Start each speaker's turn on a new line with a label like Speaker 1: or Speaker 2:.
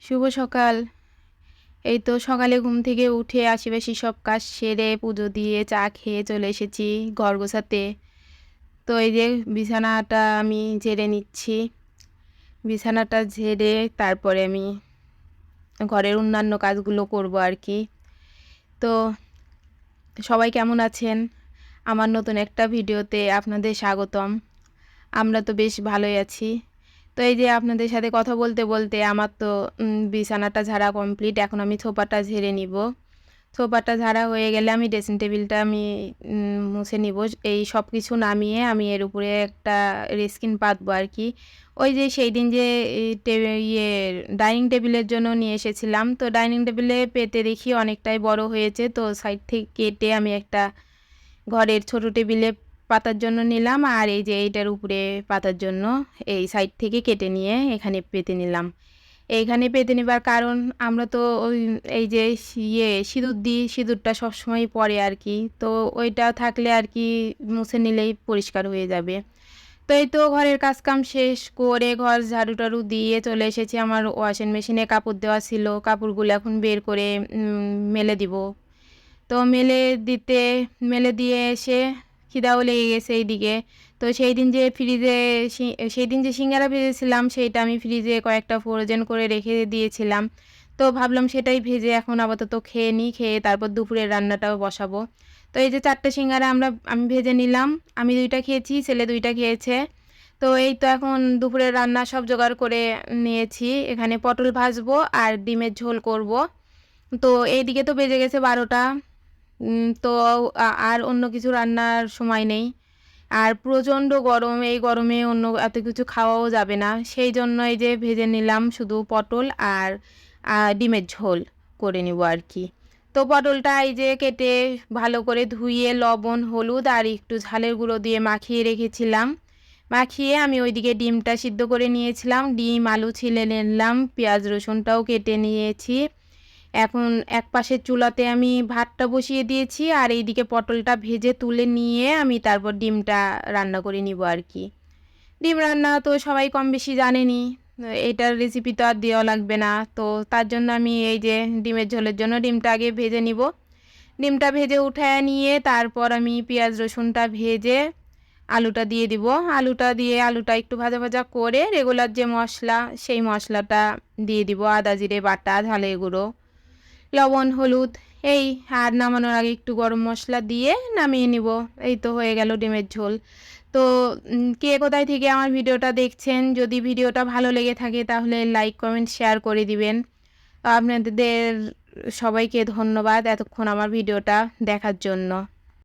Speaker 1: শুভ সকাল। এই তো সকালে ঘুম থেকে উঠে আশিপাশি সব কাজ সেরে পুজো দিয়ে চা খেয়ে চলে এসেছি ঘর গোছাতে। তো এই যে বিছানাটা আমি ঝেড়ে নিচ্ছি। বিছানাটা ঝেড়ে তারপরে আমি ঘরের অন্যান্য কাজগুলো করব আর কি। তো সবাই কেমন আছেন? আমার নতুন একটা ভিডিওতে আপনাদের স্বাগতম। আমরা তো বেশ ভালোই আছি। তো এই যে আপনাদের সাথে কথা বলতে বলতে আমার তো বিছানাটা ঝাড়া কমপ্লিট। এখন আমি সোফাটা ঝেড়ে নিব। সোফাটা ঝাড়া হয়ে গেলে আমি ড্রেসিং টেবিলটা আমি মুছে নিব। এই সব কিছু নামিয়ে আমি এর উপরে একটা রেস্কিন পাতবো আর কি। ওই যে সেই দিন যে ডাইনিং টেবিলের জন্য নিয়ে এসেছিলাম, তো ডাইনিং টেবিলে পেতে দেখি অনেকটাই বড় হয়েছে, তো সাইড থেকে কেটে আমি একটা ঘরের ছোট টেবিলে পাতার জন্য নিলাম, আর এই যে এইটার উপরে পাতার জন্য এই সাইড থেকে কেটে নিয়ে এখানে পেতে নিলাম। এইখানে পেতে নেবার কারণ আমরা তো ওই এই যে সিঁদুর দিই, সিঁদুরটা সবসময় পরে আর কি, তো ওইটা থাকলে আর কি মুছে নিলেই পরিষ্কার হয়ে যাবে। তো এই তো ঘরের কাজকাম শেষ করে ঘর ঝাড়ু টাড়ু দিয়ে চলে এসেছি। আমার ওয়াশিং মেশিনে কাপড় দেওয়া ছিল, কাপড়গুলো এখন বের করে মেলে দিব। তো মেলে দিয়ে এসে খিদাও লেগে গেছে এইদিকে। তো সেই দিন যে সিঙ্গারা ভেজেছিলাম সেইটা আমি ফ্রিজে কয়েকটা ফ্রোজেন করে রেখে দিয়েছিলাম। তো ভাবলাম সেটাই ভেজে এখন আপাতত খেয়ে নিই, খেয়ে তারপর দুপুরের রান্নাটাও বসাবো। তো এই যে 4টে সিঙ্গারা আমি ভেজে নিলাম। আমি 2টা খেয়েছি, ছেলে 2টা খেয়েছে। তো এই তো এখন দুপুরের রান্না সব জোগাড় করে নিয়েছি। এখানে পটল ভাজবো আর ডিমের ঝোল করব। তো এইদিকে তো বেজে গেছে 12টা। তো আর অন্য কিছু রান্নার সময় নেই। আর প্রচণ্ড গরম, এই গরমে অন্য এত কিছু খাওয়াও যাবে না, সেই জন্য এই যে ভেজে নিলাম শুধু পটল আর ডিমের ঝোল করে নিব আর কি। তো পটলটা এই যে কেটে ভালো করে ধুয়ে লবণ হলুদ আর একটু ঝালের গুঁড়ো দিয়ে মাখিয়ে রেখেছিলাম। মাখিয়ে আমি ওইদিকে ডিমটা সিদ্ধ করে নিয়েছিলাম, ডিম আলু ছিলে নিলাম, পেঁয়াজ রসুনটাও কেটে নিয়েছি। এখন এক পাশের চুলাতে আমি ভাতটা বসিয়ে দিয়েছি, আর এইদিকে পটলটা ভেজে তুলে নিয়ে আমি তারপর ডিমটা রান্না করে নিব আর কি। ডিম রান্না তো সবাই কম বেশি জানেনই, এটার রেসিপি তো আর দেওয়া লাগবে না। তো তার জন্য আমি এই যে ডিমের ঝোলের জন্য ডিমটা আগে ভেজে নিব। ডিমটা ভেজে উঠায় নিয়ে তারপর আমি পেঁয়াজ রসুনটা ভেজে আলুটা দিয়ে দিব। আলুটা একটু ভাজা ভাজা করে রেগুলার যে মশলা সেই মশলাটা দিয়ে দিব, আদা জিরে বাটা, ঝালের গুঁড়ো, লবণ হলুদ, এই আর নামানোর আগে একটু গরম মশলা দিয়ে নামিয়ে নিব। এই তো হয়ে গেল ডিমের ঝোল। তো কে কোথায় থেকে আমার ভিডিওটা দেখছেন, যদি ভিডিওটা ভালো লেগে থাকে তাহলে লাইক কমেন্ট শেয়ার করে দিবেন। আপনাদের সবাইকে ধন্যবাদ এতক্ষণ আমার ভিডিওটা দেখার জন্য।